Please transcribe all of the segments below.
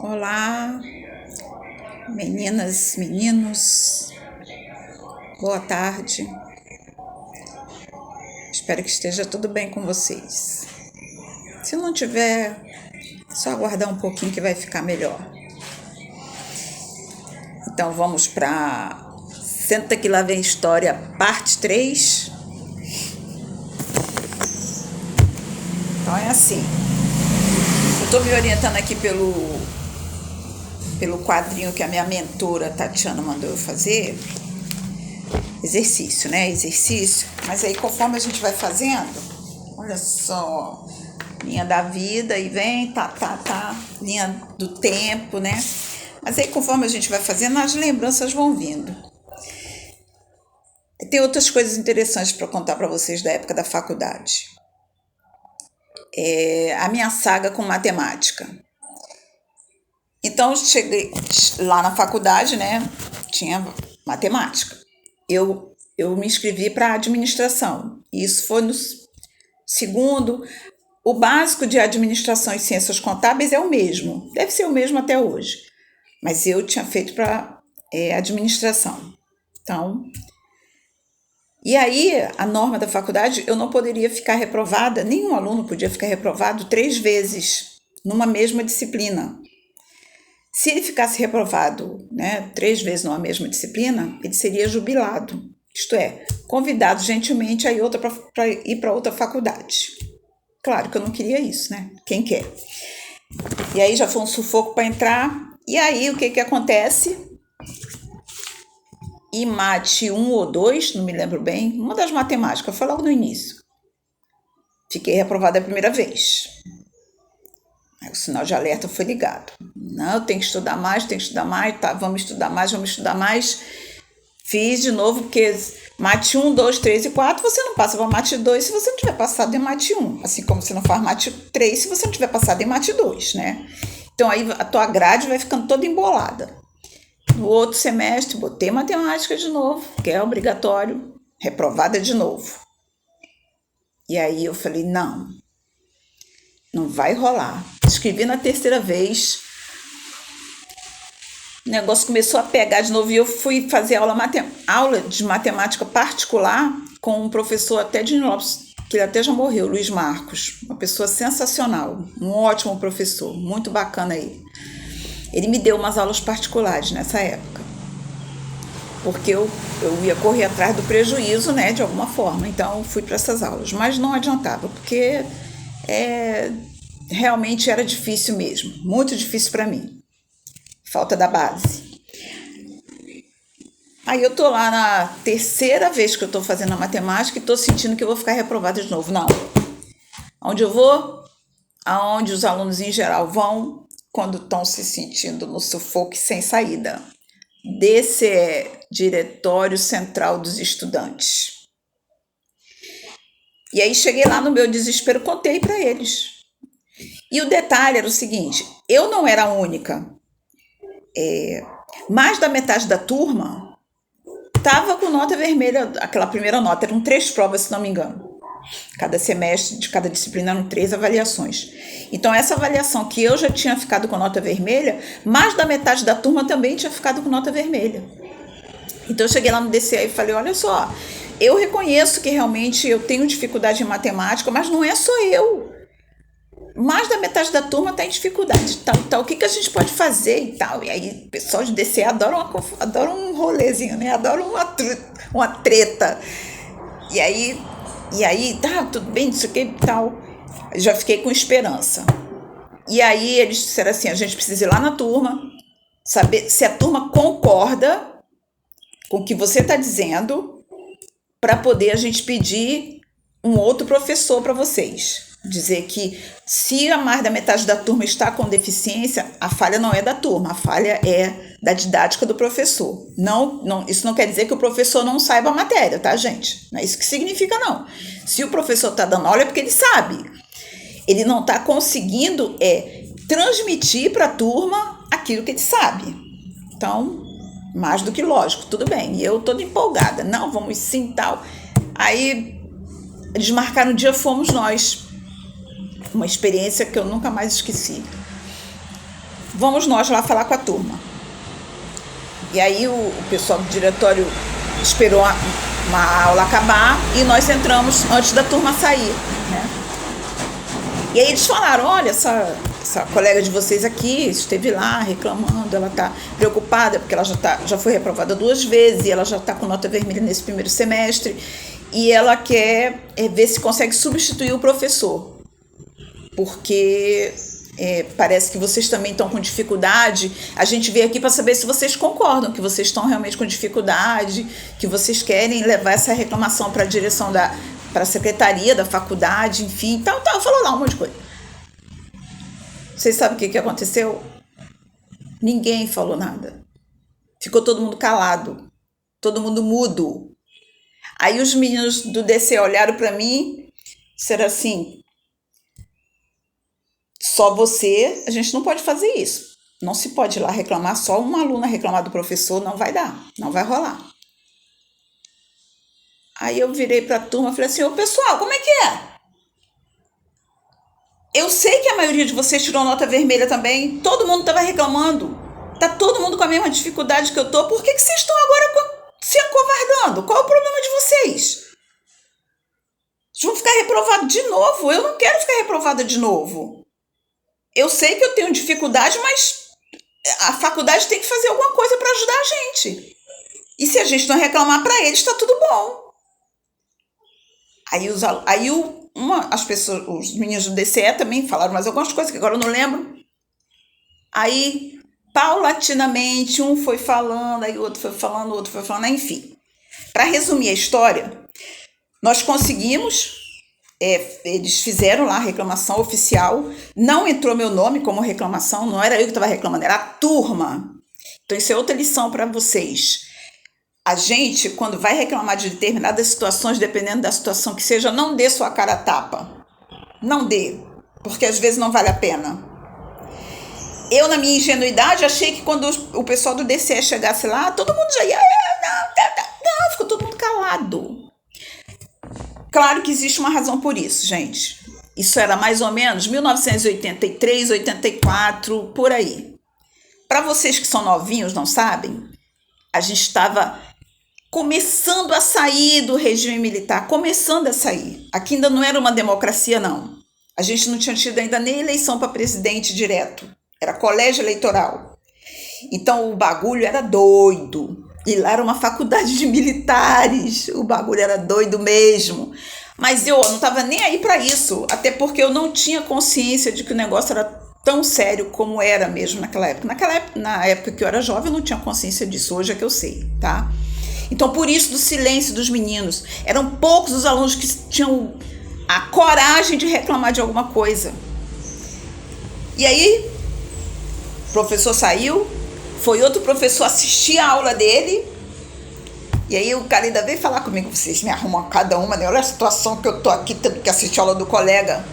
Olá, meninas, meninos, boa tarde. Espero que esteja tudo bem com vocês. Se não tiver, só aguardar um pouquinho que vai ficar melhor. Então vamos para Senta que lá vem história, parte 3. Então é assim. Eu estou me orientando aqui pelo quadrinho que a minha mentora Tatiana mandou eu fazer. Exercício, né? Exercício. Mas aí conforme a gente vai fazendo, olha só, linha da vida e vem, linha do tempo, né? Mas aí conforme a gente vai fazendo, as lembranças vão vindo. Tem outras coisas interessantes para contar para vocês da época da faculdade. A minha saga com matemática. Então, eu cheguei lá na faculdade, né? Tinha matemática. Eu me inscrevi para administração. Isso foi no segundo. O básico de administração e ciências contábeis é o mesmo. Deve ser o mesmo até hoje. Mas eu tinha feito para administração. Então, e aí, a norma da faculdade, eu não poderia ficar reprovada, nenhum aluno podia ficar reprovado 3 vezes numa mesma disciplina. Se ele ficasse reprovado, né, 3 vezes numa mesma disciplina, ele seria jubilado, isto é, convidado gentilmente a ir para outra faculdade. Claro que eu não queria isso, né? Quem quer? E aí já foi um sufoco para entrar. E aí o que acontece? E mate 1 ou 2, não me lembro bem, uma das matemáticas, foi logo no início. Fiquei reprovada a primeira vez. Aí o sinal de alerta foi ligado. Não, tem que estudar mais, tá, vamos estudar mais. Fiz de novo, porque mate 1, 2, 3 e 4, você não passa para mate 2 se você não tiver passado em mate 1. Assim como você não faz mate 3 se você não tiver passado em mate 2, né? Então aí a tua grade vai ficando toda embolada. No outro semestre, botei matemática de novo, que é obrigatório, reprovada de novo. E aí eu falei, não vai rolar. Escrevi na terceira vez, o negócio começou a pegar de novo e eu fui fazer aula de matemática particular com um professor até de Nilópolis, que ele até já morreu, Luiz Marcos, uma pessoa sensacional, um ótimo professor, muito bacana ele. Ele me deu umas aulas particulares nessa época, porque eu ia correr atrás do prejuízo, né, de alguma forma. Então, eu fui para essas aulas, mas não adiantava, porque realmente era difícil mesmo, muito difícil para mim, falta da base. Aí eu tô lá na terceira vez que eu tô fazendo a matemática e tô sentindo que eu vou ficar reprovada de novo. Não. Onde eu vou? Aonde os alunos em geral vão quando estão se sentindo no sufoco e sem saída. DCE, Diretório Central dos Estudantes. E aí cheguei lá no meu desespero, contei para eles. E o detalhe era o seguinte, eu não era a única. Mais da metade da turma estava com nota vermelha, aquela primeira nota, eram 3 provas, se não me engano. Cada semestre, de cada disciplina, eram 3 avaliações. Então, essa avaliação que eu já tinha ficado com nota vermelha, mais da metade da turma também tinha ficado com nota vermelha. Então, eu cheguei lá no DCE e falei, olha só, eu reconheço que realmente eu tenho dificuldade em matemática, mas não é só eu. Mais da metade da turma está em dificuldade, tal. O que a gente pode fazer e tal? E aí, o pessoal de DCE adora um rolezinho, né? Adora uma treta. E aí, tá, tudo bem, isso aqui e tal. Já fiquei com esperança. E aí eles disseram assim, a gente precisa ir lá na turma, saber se a turma concorda com o que você está dizendo, para poder a gente pedir um outro professor para vocês. Dizer que se a mais da metade da turma está com deficiência, a falha não é da turma, a falha é da didática do professor. Não, isso não quer dizer que o professor não saiba a matéria, tá, gente? Não é isso que significa, não. Se o professor está dando aula é porque ele sabe. Ele não está conseguindo transmitir para a turma aquilo que ele sabe. Então, mais do que lógico, tudo bem. E eu toda empolgada. Não, vamos sim, tal. Aí, eles marcaram o dia, fomos nós. Uma experiência que eu nunca mais esqueci. vamos nós lá falar com a turma. E aí o pessoal do diretório esperou uma aula acabar e nós entramos antes da turma sair, né? E aí eles falaram, olha, essa colega de vocês aqui esteve lá reclamando, ela está preocupada porque ela já foi reprovada 2 vezes e ela já está com nota vermelha nesse primeiro semestre e ela quer ver se consegue substituir o professor, porque parece que vocês também estão com dificuldade. A gente veio aqui para saber se vocês concordam que vocês estão realmente com dificuldade, que vocês querem levar essa reclamação para a direção para a secretaria da faculdade, enfim, tal, falou lá um monte de coisa. Vocês sabem o que aconteceu? Ninguém falou nada. Ficou todo mundo calado, todo mundo mudo. Aí os meninos do DC olharam para mim e disseram assim, só você, a gente não pode fazer isso. Não se pode ir lá reclamar, só uma aluna reclamar do professor, não vai dar, não vai rolar. Aí eu virei para a turma e falei assim, ô pessoal, como é que é? Eu sei que a maioria de vocês tirou nota vermelha também, todo mundo estava reclamando, tá todo mundo com a mesma dificuldade que eu tô, por que vocês estão agora se acovardando? Qual é o problema de vocês? Vocês vão ficar reprovados de novo? Eu não quero ficar reprovada de novo. Eu sei que eu tenho dificuldade, mas a faculdade tem que fazer alguma coisa para ajudar a gente. E se a gente não reclamar para eles, está tudo bom. Aí as pessoas, os meninos do DCE também falaram mais algumas coisas que agora eu não lembro. Aí, paulatinamente, um foi falando, aí o outro foi falando, o outro foi falando, enfim. Para resumir a história, nós conseguimos, eles fizeram lá a reclamação oficial, não entrou meu nome como reclamação, não era eu que estava reclamando, era a turma. Então isso é outra lição para vocês. A gente, quando vai reclamar de determinadas situações, dependendo da situação que seja, não dê sua cara a tapa. Não dê, porque às vezes não vale a pena. Eu, na minha ingenuidade, achei que quando o pessoal do DCE chegasse lá, todo mundo já ia... Não, ficou todo mundo calado. Claro que existe uma razão por isso, gente. Isso era mais ou menos 1983, 84, por aí. Para vocês que são novinhos, não sabem, a gente estava começando a sair do regime militar, começando a sair. Aqui ainda não era uma democracia, não. A gente não tinha tido ainda nem eleição para presidente direto. Era colégio eleitoral. Então o bagulho era doido. E lá era uma faculdade de militares. O bagulho era doido mesmo. Mas eu não estava nem aí para isso. Até porque eu não tinha consciência de que o negócio era tão sério como era mesmo naquela época. Na época que eu era jovem, eu não tinha consciência disso. Hoje é que eu sei, tá? Então, por isso do silêncio dos meninos. Eram poucos os alunos que tinham a coragem de reclamar de alguma coisa. E aí, o professor saiu, foi outro professor assistir a aula dele, e aí o cara ainda veio falar comigo, vocês me arrumam cada uma, né? Olha a situação que eu tô aqui tendo que assistir a aula do colega.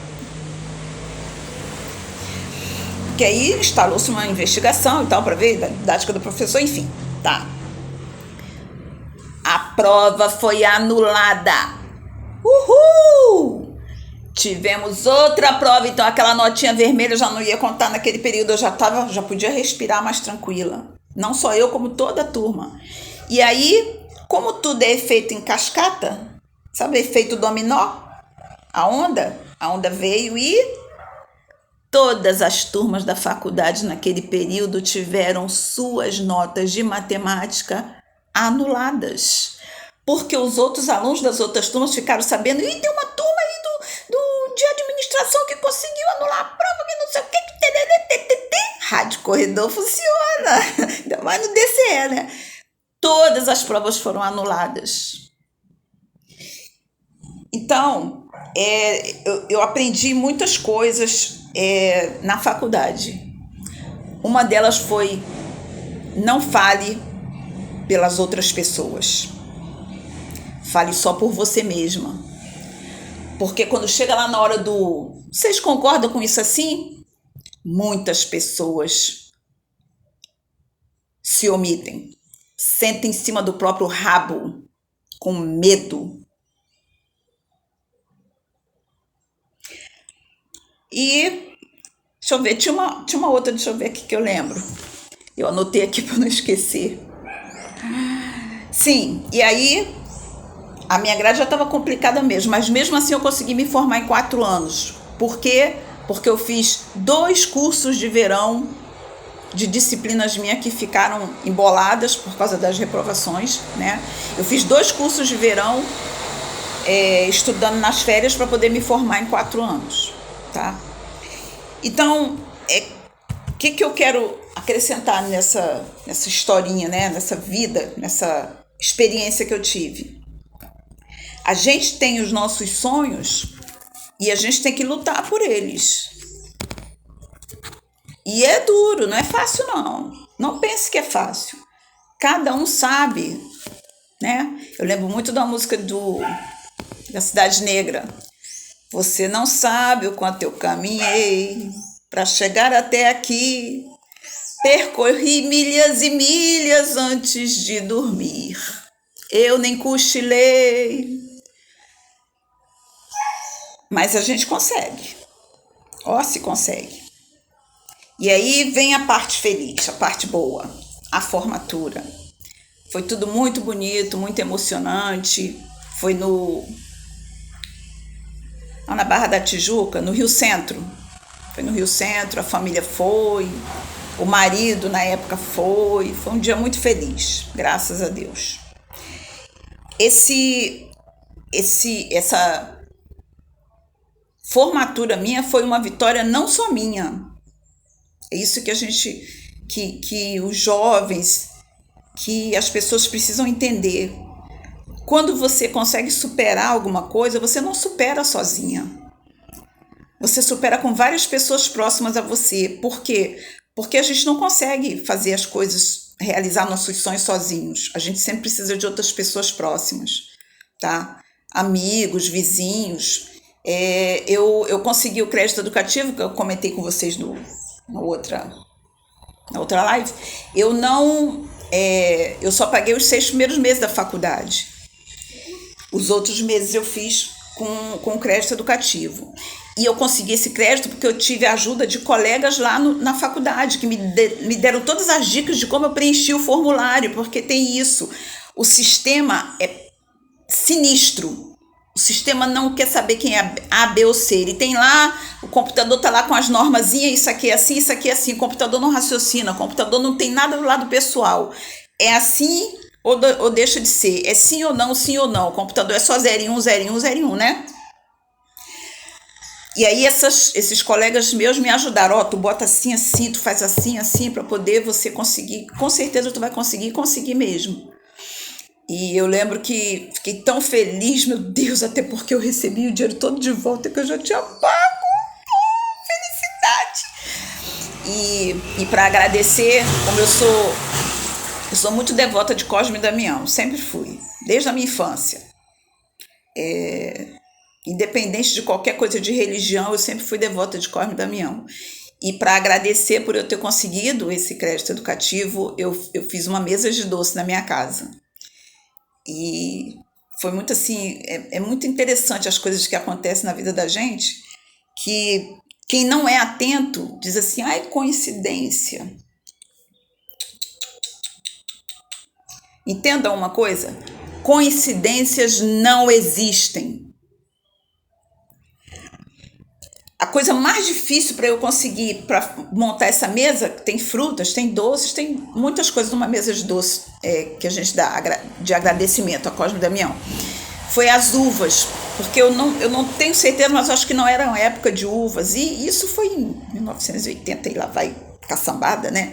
Que aí instalou-se uma investigação e tal, para ver a didática do professor, enfim, tá. A prova foi anulada. Uhul! Tivemos outra prova, então aquela notinha vermelha já não ia contar naquele período, eu já podia respirar mais tranquila. Não só eu, como toda a turma. E aí, como tudo é efeito em cascata, sabe, efeito dominó? A onda veio e todas as turmas da faculdade naquele período tiveram suas notas de matemática anuladas. Porque os outros alunos das outras turmas ficaram sabendo, e tem uma turma aí de administração que conseguiu anular a prova, que não sei o que. Rádio Corredor funciona, ainda mais no DCE, né? Todas as provas foram anuladas. Então, eu aprendi muitas coisas na faculdade. Uma delas foi, não fale pelas outras pessoas. Fale só por você mesma. Porque quando chega lá na hora do... Vocês concordam com isso assim? Muitas pessoas se omitem. Sentem em cima do próprio rabo, com medo. E Deixa eu ver, tinha uma outra, deixa eu ver aqui que eu lembro. Eu anotei aqui para não esquecer. Sim, e aí a minha grade já estava complicada mesmo, mas mesmo assim eu consegui me formar em 4 anos. Por quê? Porque eu fiz 2 cursos de verão de disciplinas minhas que ficaram emboladas por causa das reprovações, né? Eu fiz 2 cursos de verão estudando nas férias para poder me formar em 4 anos, tá? Então, o que eu quero acrescentar nessa historinha, né? Nessa vida, nessa experiência que eu tive? A gente tem os nossos sonhos e a gente tem que lutar por eles. E é duro, não é fácil não. Não pense que é fácil. Cada um sabe, né? Eu lembro muito da música da Cidade Negra. Você não sabe o quanto eu caminhei para chegar até aqui. Percorri milhas e milhas antes de dormir. Eu nem cochilei. Mas a gente consegue. Ó, se consegue. E aí vem a parte feliz, a parte boa, a formatura. Foi tudo muito bonito, muito emocionante. Foi na Barra da Tijuca, no Rio Centro. Foi no Rio Centro, a família foi, o marido na época foi. Foi um dia muito feliz, graças a Deus. Essa formatura minha foi uma vitória não só minha. É isso que a gente, que os jovens, que as pessoas precisam entender. Quando você consegue superar alguma coisa, você não supera sozinha. Você supera com várias pessoas próximas a você. Por quê? Porque a gente não consegue fazer as coisas, realizar nossos sonhos sozinhos. A gente sempre precisa de outras pessoas próximas, tá? Amigos, vizinhos. Eu consegui o crédito educativo, que eu comentei com vocês na outra live. Eu só paguei os 6 primeiros meses da faculdade. Os outros meses eu fiz com crédito educativo. E eu consegui esse crédito porque eu tive a ajuda de colegas lá na faculdade, que me deram todas as dicas de como eu preenchi o formulário, porque tem isso. O sistema é sinistro. O sistema não quer saber quem é A, B ou C. Ele tem lá, o computador está lá com as normazinhas, isso aqui é assim, isso aqui é assim. O computador não raciocina, o computador não tem nada do lado pessoal. É assim ou deixa de ser. É sim ou não, sim ou não. O computador é só 0 e 1, 0 e 1, 0 e 1, né? E aí esses colegas meus me ajudaram. Tu bota assim, assim, tu faz assim, assim, para poder você conseguir. Com certeza tu vai conseguir mesmo. E eu lembro que fiquei tão feliz, meu Deus, até porque eu recebi o dinheiro todo de volta que eu já tinha pago. Felicidade! E para agradecer, como eu sou muito devota de Cosme e Damião, sempre fui, desde a minha infância. Independente de qualquer coisa de religião, eu sempre fui devota de Cosme e Damião. E para agradecer por eu ter conseguido esse crédito educativo, eu fiz uma mesa de doce na minha casa. E foi muito assim, é muito interessante as coisas que acontecem na vida da gente, que quem não é atento diz assim, ai, coincidência. Entenda uma coisa, coincidências não existem. A coisa mais difícil para eu conseguir para montar essa mesa, tem frutas, tem doces, tem muitas coisas numa mesa de doce que a gente dá de agradecimento a Cosme e Damião, foi as uvas, porque eu não tenho certeza, mas acho que não era uma época de uvas, e isso foi em 1980 e lá vai caçambada, né?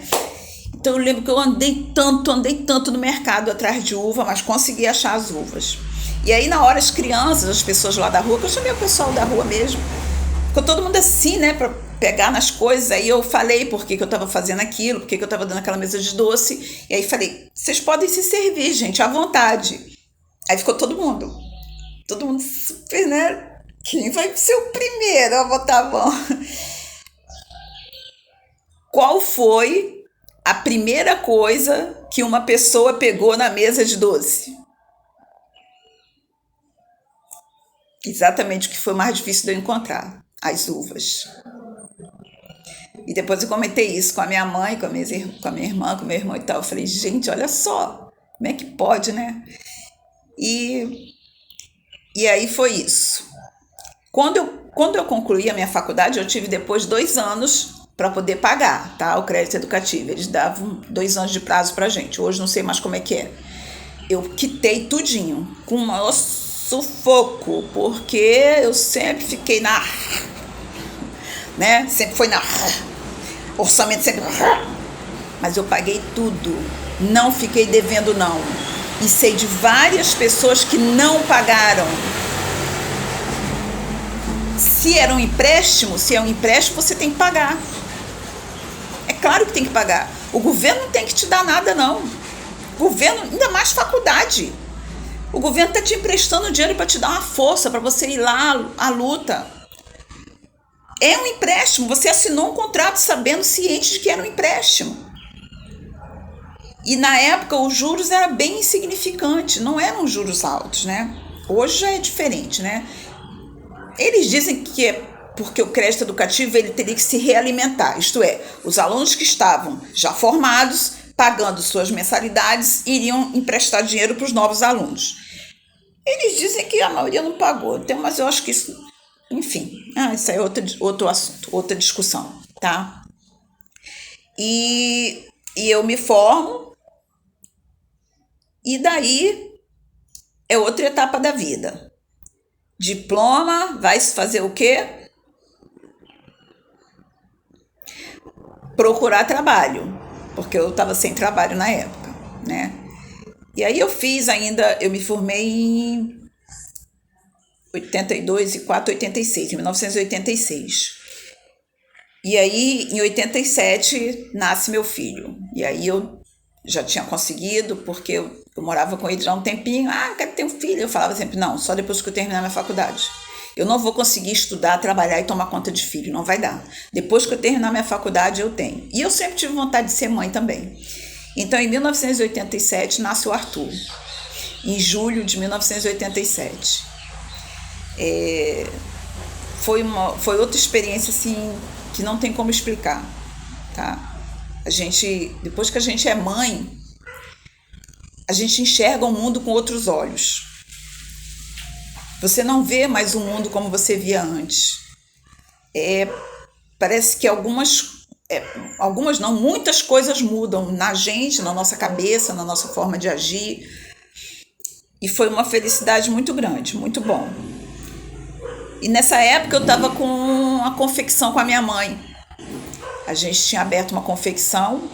Então eu lembro que eu andei tanto no mercado atrás de uva, mas consegui achar as uvas. E aí na hora as crianças, as pessoas lá da rua, que eu chamei o pessoal da rua mesmo, ficou todo mundo assim, né, para pegar nas coisas. Aí eu falei por que eu estava fazendo aquilo, por que eu estava dando aquela mesa de doce. E aí falei, vocês podem se servir, gente, à vontade. Aí ficou todo mundo super, né? Quem vai ser o primeiro a botar a mão? Qual foi a primeira coisa que uma pessoa pegou na mesa de doce? Exatamente o que foi mais difícil de eu encontrar, as uvas. depois eu comentei isso com a minha mãe, com a minha irmã, com o meu irmão e tal. Eu falei, gente, olha só, como é que pode, né? E, e aí foi isso. Quando eu concluí a minha faculdade, eu tive depois 2 anos para poder pagar, tá? O crédito educativo. Eles davam 2 anos de prazo pra gente. Hoje não sei mais como é que é. Eu quitei tudinho, com o maior sufoco, porque eu sempre fiquei na, né? Sempre foi na, orçamento sempre, mas eu paguei tudo. Não fiquei devendo não. E sei de várias pessoas que não pagaram. Se é um empréstimo, você tem que pagar. É claro que tem que pagar. O governo não tem que te dar nada, não. O governo, ainda mais faculdade. O governo está te emprestando dinheiro para te dar uma força, para você ir lá à luta. É um empréstimo. Você assinou um contrato sabendo, ciente de que era um empréstimo. E na época os juros eram bem insignificantes, não eram juros altos, né? Hoje já é diferente, né? Eles dizem que é porque o crédito educativo ele teria que se realimentar, isto é, os alunos que estavam já formados, pagando suas mensalidades, iriam emprestar dinheiro para os novos alunos. Eles dizem que a maioria não pagou, mas eu acho que isso, enfim, isso aí é outro assunto, outra discussão, tá? E eu me formo, e daí é outra etapa da vida. Diploma, vai se fazer o quê? Procurar trabalho, porque eu estava sem trabalho na época, né? E aí eu me formei em 82 e 4, 86, em 1986. E aí, em 87, nasce meu filho. E aí eu já tinha conseguido, porque eu morava com ele já há um tempinho. Eu quero ter um filho. Eu falava sempre, não, só depois que eu terminar minha faculdade. Eu não vou conseguir estudar, trabalhar e tomar conta de filho, não vai dar. Depois que eu terminar minha faculdade, eu tenho. E eu sempre tive vontade de ser mãe também. Então, em 1987, nasce o Arthur. Em julho de 1987. Foi outra experiência, assim, que não tem como explicar, tá? Depois que a gente é mãe, a gente enxerga o mundo com outros olhos. Você não vê mais o mundo como você via antes. Parece que algumas não, muitas coisas mudam na gente, na nossa cabeça, na nossa forma de agir. E foi uma felicidade muito grande, muito bom. E nessa época eu estava com a confecção com a minha mãe. A gente tinha aberto uma confecção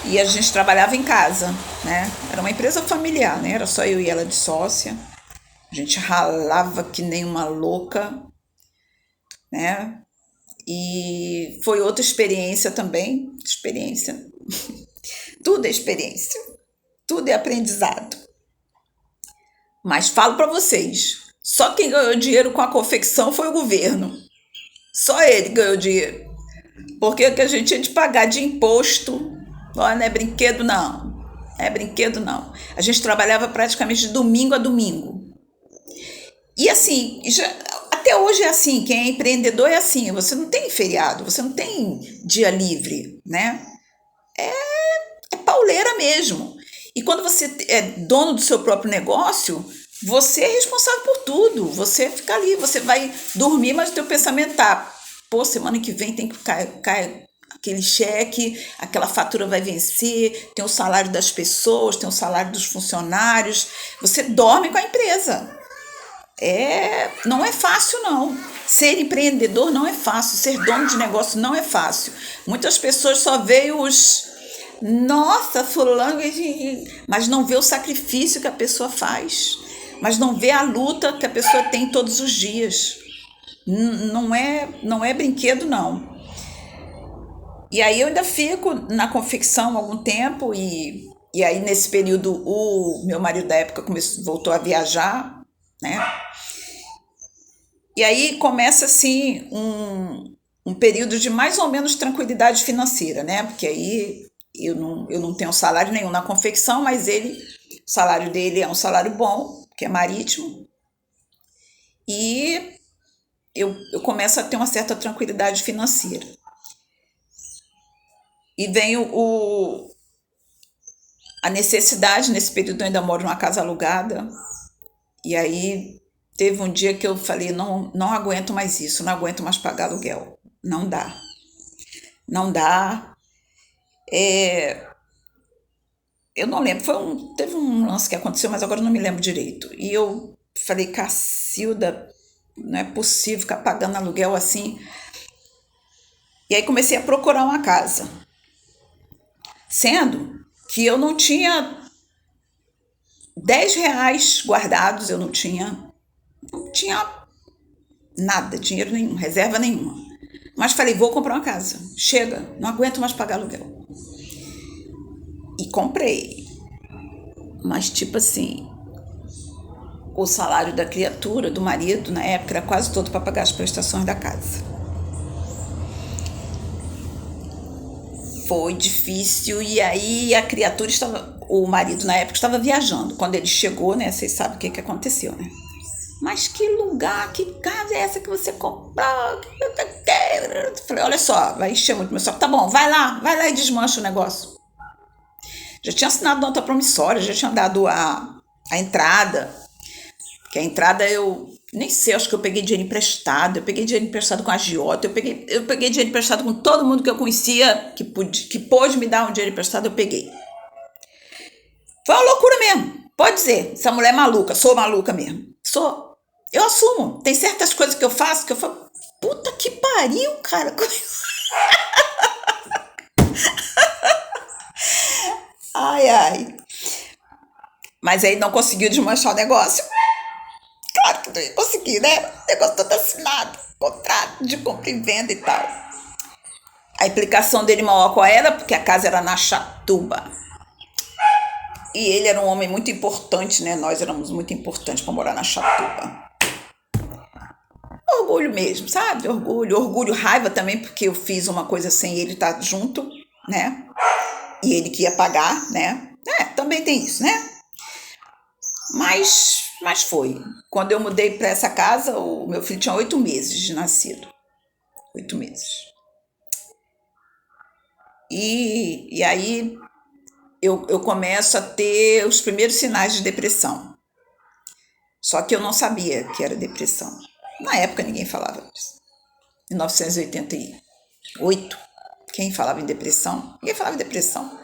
e a gente trabalhava em casa, né? Era uma empresa familiar, né? Era só eu e ela de sócia. A gente ralava que nem uma louca, né? E foi outra experiência também. Experiência. Tudo é experiência. Tudo é aprendizado. Mas falo para vocês, só quem ganhou dinheiro com a confecção foi o governo. Só ele ganhou dinheiro. Porque o que a gente tinha de pagar de imposto, não é brinquedo não. É brinquedo não. A gente trabalhava praticamente de domingo a domingo. E assim, até hoje é assim, quem é empreendedor é assim, você não tem feriado, você não tem dia livre, né? É pauleira mesmo. E quando você é dono do seu próprio negócio, você é responsável por tudo. Você fica ali, você vai dormir, mas o teu pensamento tá, semana que vem tem que cair aquele cheque, aquela fatura vai vencer, tem o salário das pessoas, tem o salário dos funcionários. Você dorme com a empresa. Não é fácil, não. Ser empreendedor não é fácil, ser dono de negócio não é fácil. Muitas pessoas só veem nossa, fulano, mas não vê o sacrifício que a pessoa faz, mas não vê a luta que a pessoa tem todos os dias. Não é brinquedo, não. E aí eu ainda fico na confecção há algum tempo, e aí nesse período o meu marido da época voltou a viajar, né? E aí começa assim um período de mais ou menos tranquilidade financeira, né? Porque aí eu não tenho salário nenhum na confecção, mas o salário dele é um salário bom, que é marítimo, e eu começo a ter uma certa tranquilidade financeira. E vem a necessidade, nesse período eu ainda moro numa casa alugada, e aí teve um dia que eu falei, não, não aguento mais isso, não aguento mais pagar aluguel. Não dá. Não dá. Eu não lembro, teve um lance que aconteceu, mas agora eu não me lembro direito. E eu falei, Cacilda, não é possível ficar pagando aluguel assim. E aí comecei a procurar uma casa. Sendo que eu não tinha R$ 10 guardados, eu não tinha nada, dinheiro nenhum, reserva nenhuma. Mas falei, vou comprar uma casa. Chega, não aguento mais pagar aluguel. E comprei. Mas tipo assim, o salário da criatura, do marido, na época, era quase todo para pagar as prestações da casa. Foi difícil, e aí a criatura estava, o marido na época estava viajando. Quando ele chegou, né, vocês sabem o que aconteceu, né? Mas que lugar, que casa é essa que você comprou? Falei, olha só, vai encher muito meu saco. Tá bom, vai lá e desmancha o negócio. Já tinha assinado nota promissória, já tinha dado a entrada. Que a entrada eu nem sei, acho que eu peguei dinheiro emprestado. Eu peguei dinheiro emprestado com a agiota. Eu peguei dinheiro emprestado com todo mundo que eu conhecia, que pôde me dar um dinheiro emprestado, eu peguei. Foi uma loucura mesmo. Pode dizer, essa mulher é maluca, sou maluca mesmo. Sou. Eu assumo. Tem certas coisas que eu faço que eu falo, puta que pariu, cara. Ai, ai. Mas aí não conseguiu desmanchar o negócio. Claro que não ia conseguir, né? O negócio todo assinado, contrato de compra e venda e tal. A implicação dele maior qual era? Porque a casa era na Chatuba. E ele era um homem muito importante, né? Nós éramos muito importantes para morar na Chatuba. Orgulho mesmo, sabe? Orgulho, raiva também, porque eu fiz uma coisa sem ele estar junto, né? E ele que ia pagar, né? Também tem isso, né? Mas foi. Quando eu mudei para essa casa, o meu filho tinha 8 meses de nascido. 8 meses. E aí eu começo a ter os primeiros sinais de depressão. Só que eu não sabia que era depressão. Na época ninguém falava disso. Em 1988, quem falava em depressão? Ninguém falava em depressão. Se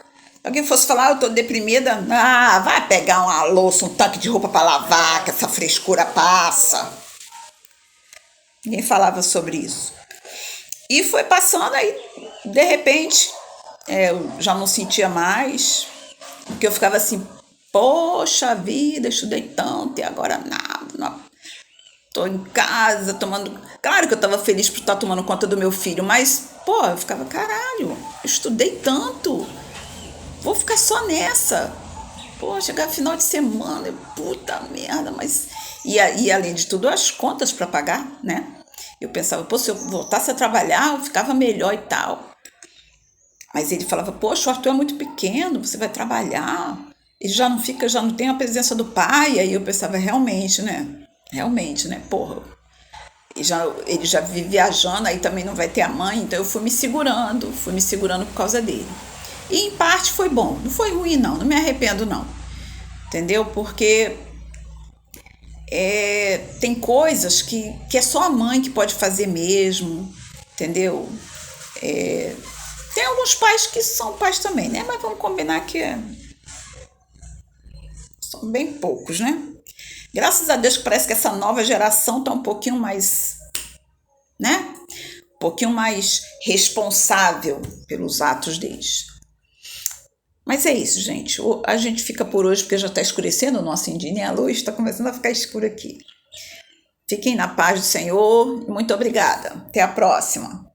alguém fosse falar, eu tô deprimida, vai pegar uma louça, um tanque de roupa para lavar, que essa frescura passa. Ninguém falava sobre isso. E foi passando aí, de repente, eu já não sentia mais, porque eu ficava assim, poxa vida, estudei tanto e agora nada, não. Tô em casa tomando... Claro que eu tava feliz por estar tomando conta do meu filho, mas, eu ficava, caralho, eu estudei tanto, vou ficar só nessa. Chegar final de semana, puta merda, mas... E além de tudo, as contas para pagar, né? Eu pensava, se eu voltasse a trabalhar, eu ficava melhor e tal. Mas ele falava, poxa, o Arthur é muito pequeno, você vai trabalhar, ele já não tem a presença do pai. Aí eu pensava, realmente, né, porra. Ele já vive viajando, aí também não vai ter a mãe, então eu fui me segurando por causa dele. E em parte foi bom, não foi ruim não me arrependo não, entendeu? Porque tem coisas que é só a mãe que pode fazer mesmo, entendeu? Tem alguns pais que são pais também, né? Mas vamos combinar que são bem poucos, né? Graças a Deus que parece que essa nova geração tá um pouquinho mais, né? Um pouquinho mais responsável pelos atos deles. Mas é isso, gente. A gente fica por hoje porque já está escurecendo, eu não acendi nem a luz, está começando a ficar escuro aqui. Fiquem na paz do Senhor e muito obrigada. Até a próxima.